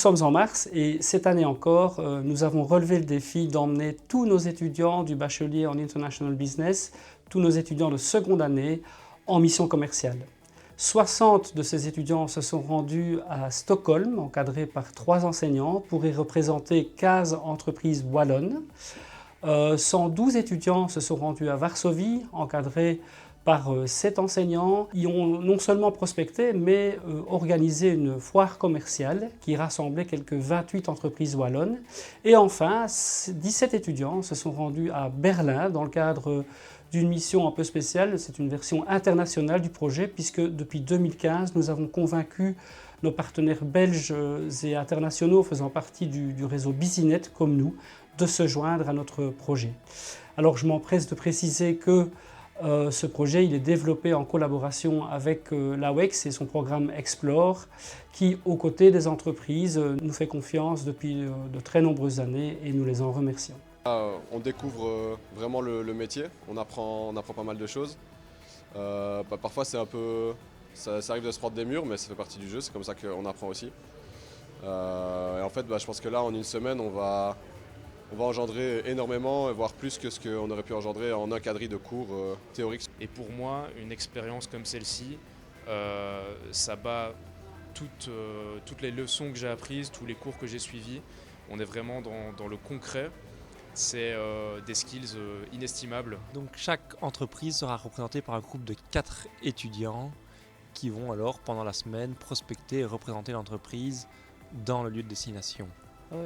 sommes en mars et cette année encore, nous avons relevé le défi d'emmener tous nos étudiants du bachelier en International Business, tous nos étudiants de seconde année en mission commerciale. 60 de ces étudiants se sont rendus à Stockholm, encadrés par 3 enseignants, pour y représenter 15 entreprises wallonnes. 112 étudiants se sont rendus à Varsovie, encadrés par 7 enseignants. Ils ont non seulement prospecté, mais organisé une foire commerciale qui rassemblait quelques 28 entreprises wallonnes. Et enfin, 17 étudiants se sont rendus à Berlin dans le cadre d'une mission un peu spéciale. C'est une version internationale du projet, puisque depuis 2015, nous avons convaincu nos partenaires belges et internationaux faisant partie du réseau Busynet, comme nous, de se joindre à notre projet. Alors je m'empresse de préciser que ce projet il est développé en collaboration avec l'AWEX et son programme Explore, qui, aux côtés des entreprises, nous fait confiance depuis de très nombreuses années et nous les en remercions. On découvre vraiment le métier, on apprend pas mal de choses. Parfois c'est un peu, ça arrive de se prendre des murs, mais ça fait partie du jeu, c'est comme ça qu'on apprend aussi. Et en fait, je pense que là, en une semaine, on va engendrer énormément, voire plus que ce qu'on aurait pu engendrer en un quadri de cours théoriques. Et pour moi, une expérience comme celle-ci, ça bat toutes les leçons que j'ai apprises, tous les cours que j'ai suivis. On est vraiment dans le concret. C'est des skills inestimables. Donc chaque entreprise sera représentée par un groupe de 4 étudiants qui vont alors, pendant la semaine, prospecter et représenter l'entreprise dans le lieu de destination.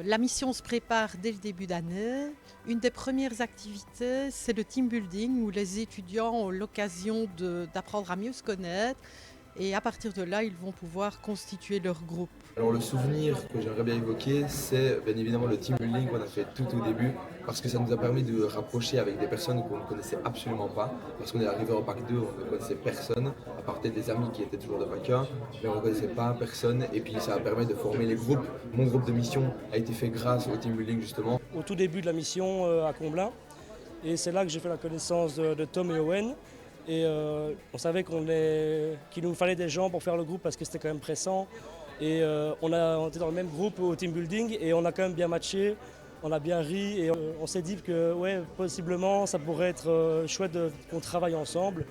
La mission se prépare dès le début d'année. Une des premières activités, c'est le team building où les étudiants ont l'occasion d'apprendre à mieux se connaître et à partir de là, ils vont pouvoir constituer leur groupe. Alors le souvenir que j'aimerais bien évoquer, c'est bien évidemment le team building qu'on a fait tout au début parce que ça nous a permis de rapprocher avec des personnes qu'on ne connaissait absolument pas. Parce qu'on est arrivé au bac 2, on ne connaissait personne, à part peut-être des amis qui étaient toujours de bac 1, mais on ne connaissait pas personne et puis ça a permis de former les groupes. Mon groupe de mission a été fait grâce au team building justement. Au tout début de la mission à Comblain, et c'est là que j'ai fait la connaissance de Tom et Owen. Et on savait qu'il nous fallait des gens pour faire le groupe parce que c'était quand même pressant. Et on était dans le même groupe au team building et on a quand même bien matché, on a bien ri et on s'est dit que ouais, possiblement ça pourrait être chouette qu'on travaille ensemble.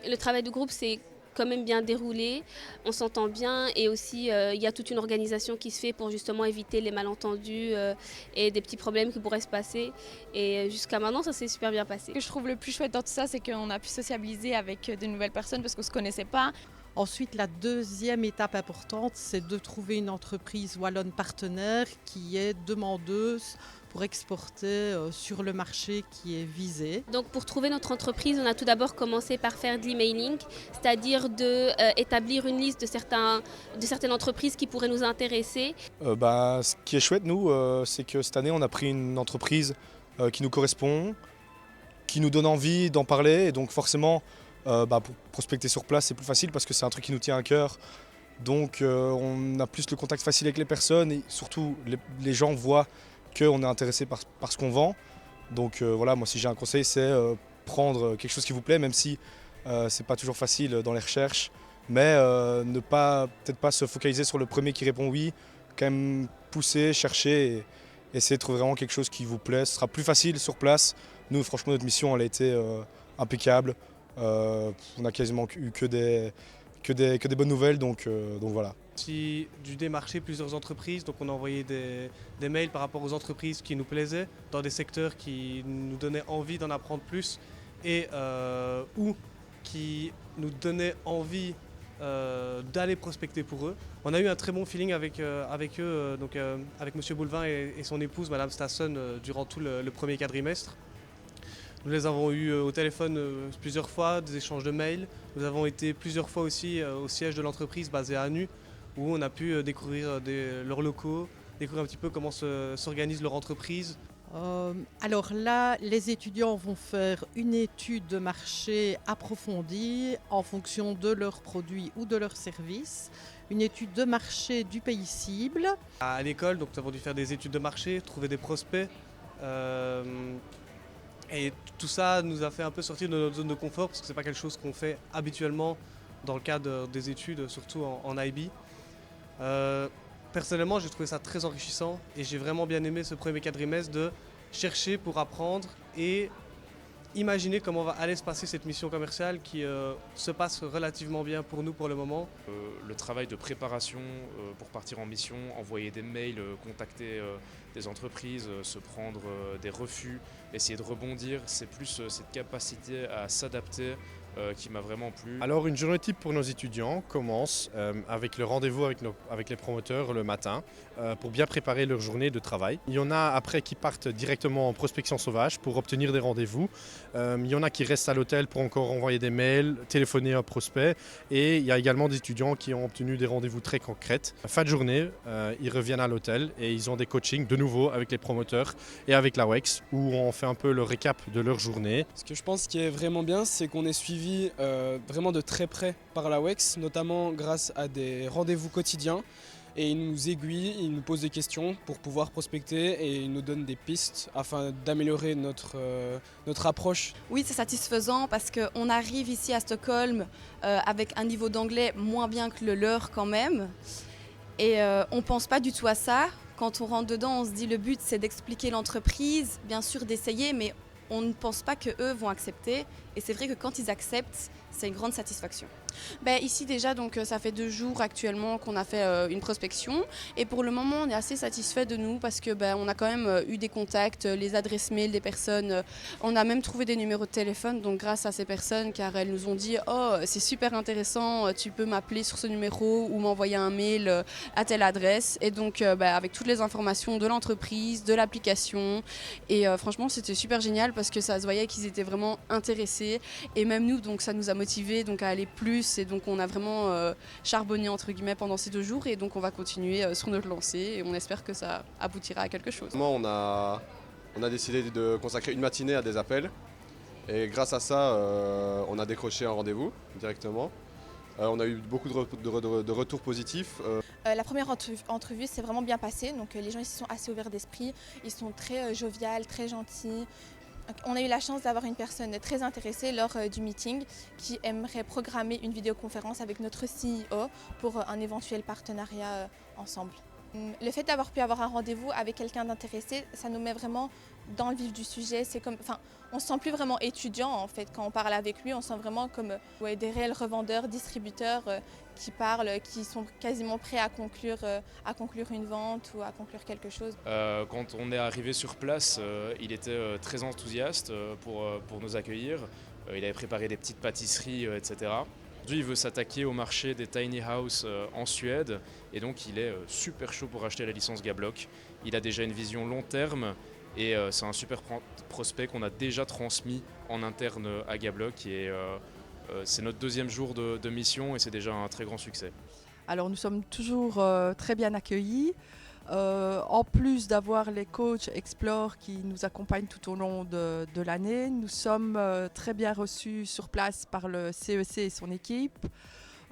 Le travail de groupe c'est quand même bien déroulé, on s'entend bien et aussi il y a toute une organisation qui se fait pour justement éviter les malentendus et des petits problèmes qui pourraient se passer et jusqu'à maintenant ça s'est super bien passé. Ce que je trouve le plus chouette dans tout ça c'est qu'on a pu sociabiliser avec de nouvelles personnes parce qu'on ne se connaissait pas. Ensuite, la deuxième étape importante, c'est de trouver une entreprise wallonne partenaire qui est demandeuse pour exporter sur le marché qui est visé. Donc pour trouver notre entreprise, on a tout d'abord commencé par faire de l'emailing, c'est-à-dire d'établir une liste de certaines entreprises qui pourraient nous intéresser. Ce qui est chouette, nous, c'est que cette année, on a pris une entreprise qui nous correspond, qui nous donne envie d'en parler, et donc forcément, pour prospecter sur place, c'est plus facile parce que c'est un truc qui nous tient à cœur. Donc on a plus le contact facile avec les personnes et surtout les gens voient qu'on est intéressé par ce qu'on vend. Donc voilà, moi si j'ai un conseil, c'est prendre quelque chose qui vous plaît, même si c'est pas toujours facile dans les recherches. Mais peut-être pas se focaliser sur le premier qui répond oui, quand même pousser, chercher et essayer de trouver vraiment quelque chose qui vous plaît. Ce sera plus facile sur place. Nous franchement notre mission elle a été impeccable. On a quasiment eu que des bonnes nouvelles, donc voilà. J'ai dû démarcher plusieurs entreprises, donc on a envoyé des mails par rapport aux entreprises qui nous plaisaient, dans des secteurs qui nous donnaient envie d'en apprendre plus et ou qui nous donnaient envie d'aller prospecter pour eux. On a eu un très bon feeling avec eux, avec M. Boulevin et son épouse, Mme Stasson, durant tout le premier quadrimestre. Nous les avons eus au téléphone plusieurs fois, des échanges de mails. Nous avons été plusieurs fois aussi au siège de l'entreprise basé à Anu, où on a pu découvrir leurs locaux, découvrir un petit peu comment s'organise leur entreprise. Alors là, les étudiants vont faire une étude de marché approfondie en fonction de leurs produits ou de leurs services. Une étude de marché du pays cible. À l'école, donc, nous avons dû faire des études de marché, trouver des prospects. Et tout ça nous a fait un peu sortir de notre zone de confort parce que ce n'est pas quelque chose qu'on fait habituellement dans le cadre des études, surtout en IB. Personnellement, j'ai trouvé ça très enrichissant et j'ai vraiment bien aimé ce premier quadrimestre de chercher pour apprendre et imaginer comment va aller se passer cette mission commerciale qui se passe relativement bien pour nous pour le moment. Le travail de préparation pour partir en mission, envoyer des mails, contacter des entreprises, se prendre des refus, essayer de rebondir, c'est plus cette capacité à s'adapter qui m'a vraiment plu. Alors une journée type pour nos étudiants commence avec le rendez-vous avec les promoteurs le matin pour bien préparer leur journée de travail. Il y en a après qui partent directement en prospection sauvage pour obtenir des rendez-vous. Il y en a qui restent à l'hôtel pour encore envoyer des mails, téléphoner à un prospect et il y a également des étudiants qui ont obtenu des rendez-vous très concrets. Fin de journée, ils reviennent à l'hôtel et ils ont des coachings de nouveau avec les promoteurs et avec la WEX où on fait un peu le récap de leur journée. Ce que je pense qui est vraiment bien, c'est qu'on est suivi vraiment de très près par la WEX, notamment grâce à des rendez-vous quotidiens. Et ils nous aiguillent, ils nous posent des questions pour pouvoir prospecter et ils nous donnent des pistes afin d'améliorer notre approche. Oui, c'est satisfaisant parce qu'on arrive ici à Stockholm avec un niveau d'anglais moins bien que le leur quand même. Et on ne pense pas du tout à ça. Quand on rentre dedans, on se dit le but c'est d'expliquer l'entreprise, bien sûr d'essayer, mais on ne pense pas qu'eux vont accepter. Et c'est vrai que quand ils acceptent, c'est une grande satisfaction. Ici déjà, donc, ça fait 2 jours actuellement qu'on a fait une prospection et pour le moment on est assez satisfait de nous parce que on a quand même eu des contacts, les adresses mail des personnes, on a même trouvé des numéros de téléphone donc grâce à ces personnes car elles nous ont dit oh c'est super intéressant, tu peux m'appeler sur ce numéro ou m'envoyer un mail à telle adresse et donc avec toutes les informations de l'entreprise, de l'application et franchement c'était super génial parce que ça se voyait qu'ils étaient vraiment intéressés et même nous donc ça nous a motivés donc à aller plus. Et donc on a vraiment charbonné entre guillemets pendant ces 2 jours et donc on va continuer sur notre lancée et on espère que ça aboutira à quelque chose. On a décidé de consacrer une matinée à des appels et grâce à ça on a décroché un rendez-vous directement. On a eu beaucoup de retours positifs. La première entrevue s'est vraiment bien passée, donc les gens ici sont assez ouverts d'esprit, ils sont très joviales, très gentils. On a eu la chance d'avoir une personne très intéressée lors du meeting qui aimerait programmer une vidéoconférence avec notre CEO pour un éventuel partenariat ensemble. Le fait d'avoir pu avoir un rendez-vous avec quelqu'un d'intéressé, ça nous met vraiment dans le vif du sujet. On ne se sent plus vraiment étudiant en fait quand on parle avec lui, on se sent vraiment comme des réels revendeurs, distributeurs qui parlent, qui sont quasiment prêts à conclure une vente ou à conclure quelque chose. Quand on est arrivé sur place, il était très enthousiaste pour nous accueillir. Il avait préparé des petites pâtisseries, etc. Aujourd'hui, il veut s'attaquer au marché des tiny house en Suède et donc il est super chaud pour acheter la licence Gablock. Il a déjà une vision long terme et c'est un super prospect qu'on a déjà transmis en interne à Gablock et c'est notre 2e jour de mission et c'est déjà un très grand succès. Alors nous sommes toujours très bien accueillis. En plus d'avoir les coachs Explore qui nous accompagnent tout au long de l'année, nous sommes très bien reçus sur place par le CEC et son équipe.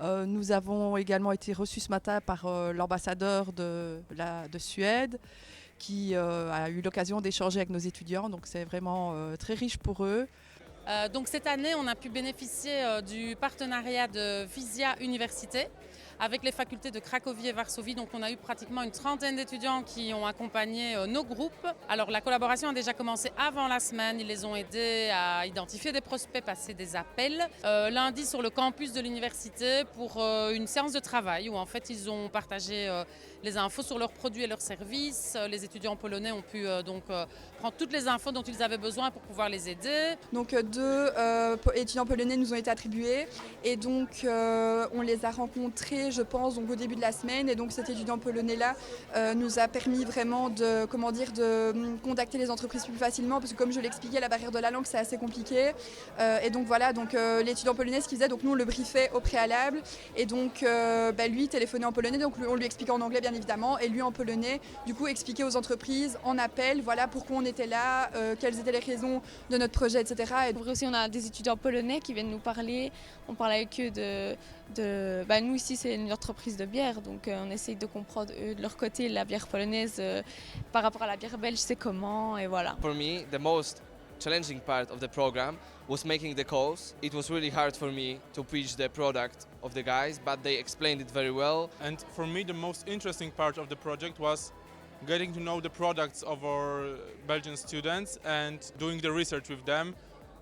Nous avons également été reçus ce matin par l'ambassadeur de Suède qui a eu l'occasion d'échanger avec nos étudiants, donc c'est vraiment très riche pour eux. Donc cette année, on a pu bénéficier du partenariat de Visia Université avec les facultés de Cracovie et Varsovie. Donc on a eu pratiquement une 30aine d'étudiants qui ont accompagné nos groupes. Alors la collaboration a déjà commencé avant la semaine. Ils les ont aidés à identifier des prospects, passer des appels. Lundi sur le campus de l'université pour une séance de travail où en fait ils ont partagé les infos sur leurs produits et leurs services. Les étudiants polonais ont pu prendre toutes les infos dont ils avaient besoin pour pouvoir les aider. Donc 2 étudiants polonais nous ont été attribués et donc on les a rencontrés je pense donc au début de la semaine et donc cet étudiant polonais là nous a permis vraiment de contacter les entreprises plus facilement parce que comme je l'expliquais la barrière de la langue c'est assez compliqué et donc voilà donc l'étudiant polonais ce qu'il faisait donc nous on le briefait au préalable et donc lui téléphonait en polonais donc on lui expliquait en anglais bien évidemment et lui en polonais du coup expliquait aux entreprises en appel voilà pourquoi on était là, quelles étaient les raisons de notre projet etc. Et aussi on a des étudiants polonais qui viennent nous parler, on parle avec eux nous ici c'est une entreprise de bière donc on essaye de comprendre eux de leur côté la bière polonaise par rapport à la bière belge c'est comment et voilà. For me the most challenging part of the program was making the calls. It was really hard for me to preach the product of the guys, but they explained it very well. And for me, the most interesting part of the project was getting to know the products of our Belgian students and doing the research with them,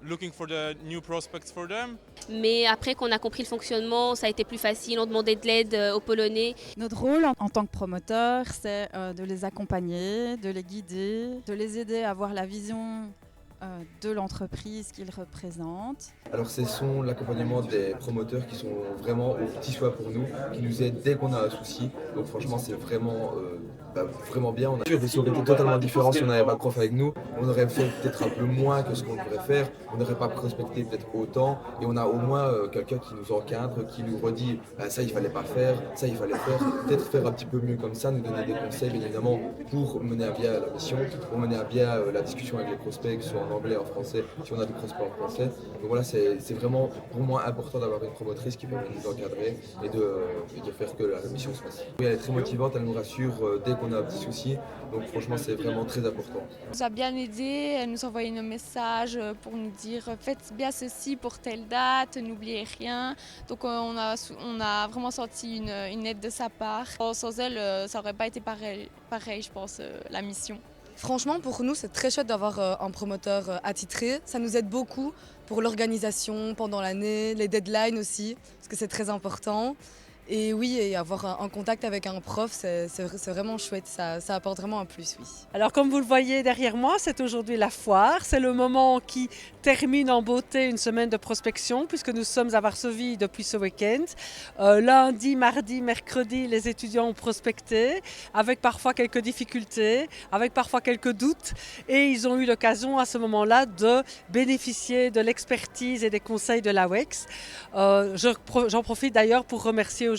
looking for the new prospects for them. Mais après qu'on a compris le fonctionnement, ça a été plus facile, on demandait de l'aide aux Polonais. Notre rôle en tant que promoteur, c'est de les accompagner, de les guider, de les aider à avoir la vision de l'entreprise qu'ils représentent. Alors ce sont l'accompagnement des promoteurs qui sont vraiment au petit choix pour nous, qui nous aident dès qu'on a un souci. Donc franchement c'est vraiment bien. Ça aurait été totalement différent si on n'avait pas de prof avec nous. On aurait fait peut-être un peu moins que ce qu'on devrait faire. On n'aurait pas prospecté peut-être autant. Et on a au moins quelqu'un qui nous encadre, qui nous redit ça il fallait pas faire, ça il fallait faire. Peut-être faire un petit peu mieux comme ça, nous donner des conseils bien évidemment pour mener à bien la mission, pour mener à bien la discussion avec les prospects, que ce soit en anglais, en français, si on a des prospects en français. Donc voilà, c'est vraiment pour moi important d'avoir une promotrice qui peut nous encadrer et de faire que la mission se fasse. Oui, elle est très motivante, elle nous rassure dès qu'on a un petit souci. Donc franchement, c'est vraiment très important. Elle nous a bien aidés, elle nous envoyait nos messages pour nous dire faites bien ceci pour telle date, n'oubliez rien. Donc on a vraiment senti une aide de sa part. Sans elle, ça n'aurait pas été pareil, je pense, la mission. Franchement, pour nous, c'est très chouette d'avoir un promoteur attitré. Ça nous aide beaucoup pour l'organisation pendant l'année, les deadlines aussi, parce que c'est très important. Et oui, et avoir un contact avec un prof, c'est vraiment chouette, ça apporte vraiment un plus, oui. Alors comme vous le voyez derrière moi, c'est aujourd'hui la foire. C'est le moment qui termine en beauté une semaine de prospection puisque nous sommes à Varsovie depuis ce week-end. Lundi, mardi, mercredi, les étudiants ont prospecté avec parfois quelques difficultés, avec parfois quelques doutes et ils ont eu l'occasion à ce moment-là de bénéficier de l'expertise et des conseils de l'AWEX. J'en profite d'ailleurs pour remercier aujourd'hui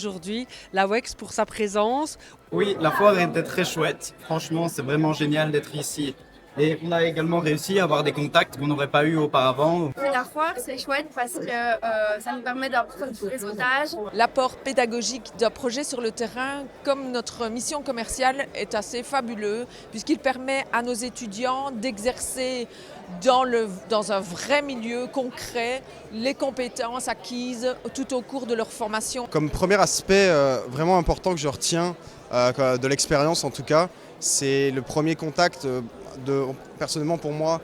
l'AWEX pour sa présence. Oui, la foire était très chouette. Franchement, c'est vraiment génial d'être ici. Et on a également réussi à avoir des contacts qu'on n'aurait pas eu auparavant. La foire, c'est chouette parce que ça nous permet d'apprendre du réseautage. L'apport pédagogique d'un projet sur le terrain, comme notre mission commerciale, est assez fabuleux puisqu'il permet à nos étudiants d'exercer dans un vrai milieu concret les compétences acquises tout au cours de leur formation. Comme premier aspect vraiment important que je retiens de l'expérience en tout cas, c'est le premier contact personnellement pour moi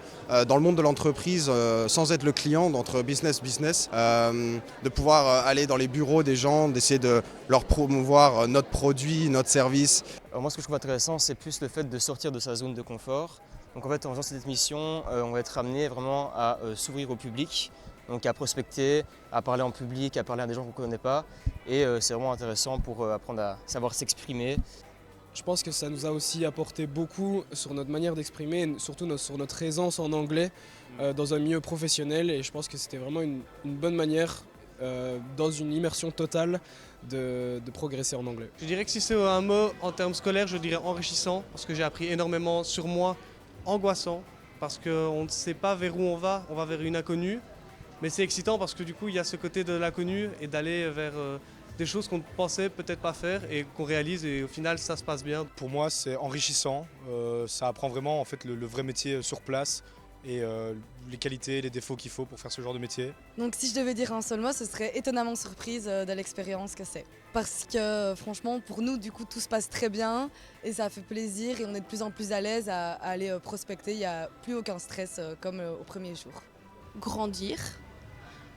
dans le monde de l'entreprise sans être le client d'entre business de pouvoir aller dans les bureaux des gens, d'essayer de leur promouvoir notre produit, notre service. Moi ce que je trouve intéressant c'est plus le fait de sortir de sa zone de confort. Donc en fait en faisant cette mission on va être amené vraiment à s'ouvrir au public, donc à prospecter, à parler en public, à parler à des gens qu'on ne connaît pas et c'est vraiment intéressant pour apprendre à savoir s'exprimer. Je pense que ça nous a aussi apporté beaucoup sur notre manière d'exprimer, surtout sur notre aisance en anglais dans un milieu professionnel. Et je pense que c'était vraiment une bonne manière, dans une immersion totale, de progresser en anglais. Je dirais que si c'est un mot en termes scolaires, je dirais enrichissant, parce que j'ai appris énormément sur moi, angoissant, parce qu'on ne sait pas vers où on va vers une inconnue. Mais c'est excitant parce que du coup, il y a ce côté de l'inconnu et d'aller vers des choses qu'on ne pensait peut-être pas faire et qu'on réalise et au final ça se passe bien. Pour moi c'est enrichissant, ça apprend vraiment en fait le vrai métier sur place et les qualités, les défauts qu'il faut pour faire ce genre de métier. Donc si je devais dire un seul mot, ce serait étonnamment surprise de l'expérience que c'est. Parce que franchement pour nous du coup tout se passe très bien et ça fait plaisir et on est de plus en plus à l'aise à aller prospecter, il n'y a plus aucun stress comme au premier jour. Grandir.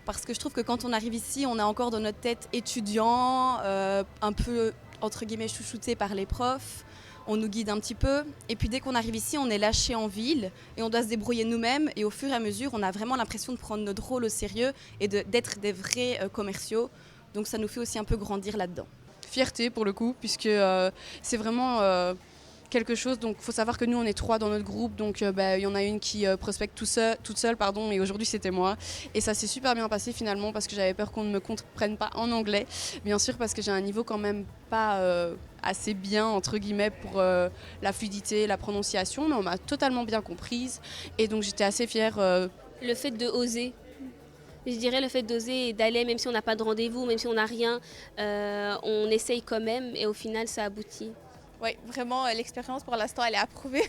Parce que je trouve que quand on arrive ici, on a encore dans notre tête étudiant, un peu entre guillemets chouchouté par les profs, on nous guide un petit peu. Et puis dès qu'on arrive ici, on est lâché en ville et on doit se débrouiller nous-mêmes. Et au fur et à mesure, on a vraiment l'impression de prendre notre rôle au sérieux et d'être des vrais commerciaux. Donc ça nous fait aussi un peu grandir là-dedans. Fierté pour le coup, puisque c'est vraiment... quelque chose, donc il faut savoir que nous on est 3 dans notre groupe, donc il y en a une qui prospecte toute seule, et aujourd'hui c'était moi. Et ça s'est super bien passé finalement parce que j'avais peur qu'on ne me comprenne pas en anglais, bien sûr parce que j'ai un niveau quand même pas assez bien entre guillemets pour la fluidité, la prononciation, mais on m'a totalement bien comprise et donc j'étais assez fière. Le fait de oser. Je dirais le fait d'oser et d'aller, même si on n'a pas de rendez-vous, même si on n'a rien, on essaye quand même et au final ça aboutit. Oui, vraiment, l'expérience pour l'instant, elle est approuvée.